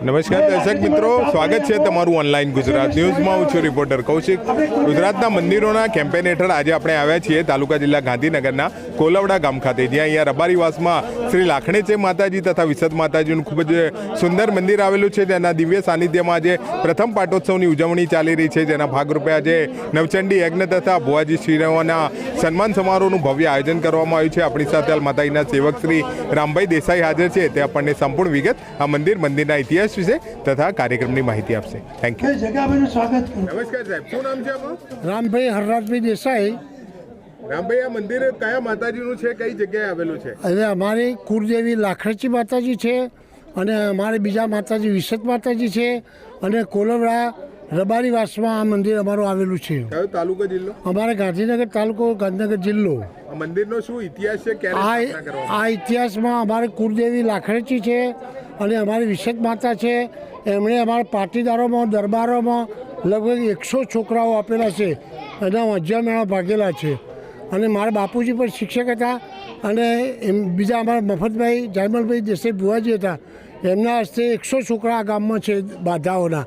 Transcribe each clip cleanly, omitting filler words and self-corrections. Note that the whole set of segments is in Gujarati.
નમસ્કાર દર્શક મિત્રો, સ્વાગત છે તમારું ઓનલાઈન ગુજરાત ન્યૂઝમાં. હું છું રિપોર્ટર કૌશિક. ગુજરાતના મંદિરોના કેમ્પેન હેઠળ આજે આપણે આવ્યા છીએ તાલુકા જિલ્લા ગાંધીનગરના કોલવડા ગામ ખાતે, જ્યાં અહીંયા રબારીવાસમાં શ્રી લાખણેચે માતાજી તથા વિસદ માતાજીનું ખૂબ જ સુંદર મંદિર આવેલું છે. જેના દિવ્ય સાનિધ્યમાં આજે પ્રથમ પાટોત્સવની ઉજવણી ચાલી રહી છે, જેના ભાગરૂપે આજે નવચંડી યજ્ઞ તથા ભુવાજી શ્રીઓના સન્માન સમારોહનું ભવ્ય આયોજન કરવામાં આવ્યું છે. આપણી સાથે હાલ માતાજીના સેવક શ્રી રામભાઈ દેસાઈ હાજર છે. તે આપણને સંપૂર્ણ વિગત આ મંદિરના ઇતિહાસ વિશે તથા કાર્યક્રમની માહિતી આપશે. Thank you. સ્વાગત. નમસ્કાર સાહેબ, શું નામ છે આપનું? રામભાઈ હરરાજભાઈ દેસાઈ. રામભાઈ, આ મંદિર કયા માતાજીનું છે, કઈ જગ્યાએ આવેલું છે? હવે અમારી કુળદેવી લાખણચી માતાજી છે અને અમારે બીજા માતાજી વિસદ માતાજી છે અને કોલવડા રબારીવાસમાં આ મંદિર અમારું આવેલું છે. કયો તાલુકો જિલ્લો? અમારે ગાંધીનગર તાલુકો, ગાંધીનગર જિલ્લો. આ મંદિરનો શું ઇતિહાસ છે? ક્યારે સ્થાપના કરવામાં? આ ઇતિહાસમાં અમારે કુળદેવી લાખણચી છે અને અમારી વિસદ માતા છે. એમણે અમારા પાટીદારોમાં, દરબારોમાં લગભગ 100 છોકરાઓ આપેલા છે. એના 1000 મેળા ભાગેલા છે. અને મારા બાપુજી પણ શિક્ષક હતા અને બીજા અમારા મફતભાઈ જાયમલભાઈ દેસાઈ ભુવાજી હતા. એમના હસ્તે 100 છોકરા આ ગામમાં છે બાધાઓના.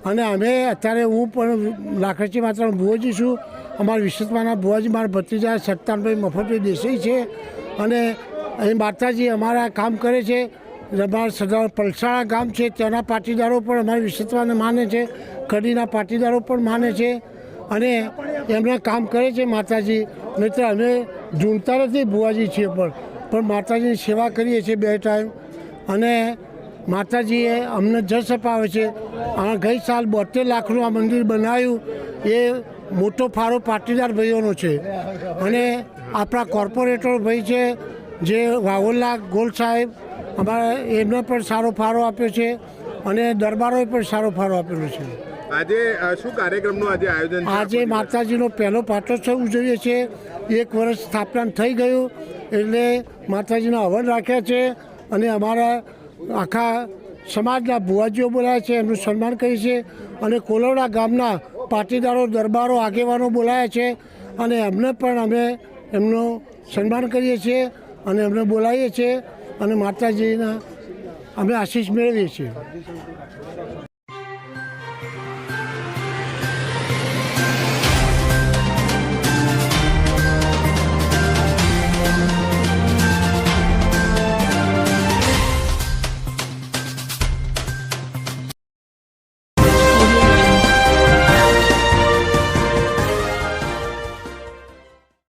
અને અમે અત્યારે હું પણ લાખણચી માતાનો ભુવાજી છું. અમારા વિશ્વમાના ભુવાજી મારા ભત્રીજા સત્તાનભાઈ મફતભાઈ દેસાઈ છે અને અહીં માતાજી અમારા કામ કરે છે. અમારા સદા પલસાણા ગામ છે, ત્યાંના પાટીદારો પણ અમારી વિશ્વમાને માને છે. કડીના પાટીદારો પણ માને છે અને એમના કામ કરે છે માતાજી. નહીંતર અમે ઝૂંટતા નથી, ભુવાજી છીએ પણ માતાજીની સેવા કરીએ છીએ 2 ટાઈમ. અને માતાજીએ અમને જશ અપાવે છે. ગઈ સાલ 72 લાખનું આ મંદિર બનાવ્યું. એ મોટો ફાળો પાટીદાર ભાઈઓનો છે અને આપણા કોર્પોરેટર ભાઈ છે જે વાવોલા ગોલ સાહેબ, અમારા એમને પણ સારો ફાળો આપ્યો છે અને દરબારોએ પણ સારો ફાળો આપેલો છે. આજે શું કાર્યક્રમનું આજે આયોજન છે? આજે માતાજીનો પહેલો પાટોત્સવ ઉજવીએ છીએ. 1 વર્ષ સ્થાપના થઈ ગયું એટલે માતાજીના હવન રાખ્યા છે અને અમારા આખા સમાજના ભુવાજીઓ બોલાયા છે, એમનું સન્માન કરીએ છીએ. અને કોલવડા ગામના પાટીદારો, દરબારો, આગેવાનો બોલાયા છે અને એમને પણ અમે એમનું સન્માન કરીએ છીએ અને એમને બોલાવીએ છીએ અને માતાજીના અમે આશીષ મેળવીએ છીએ.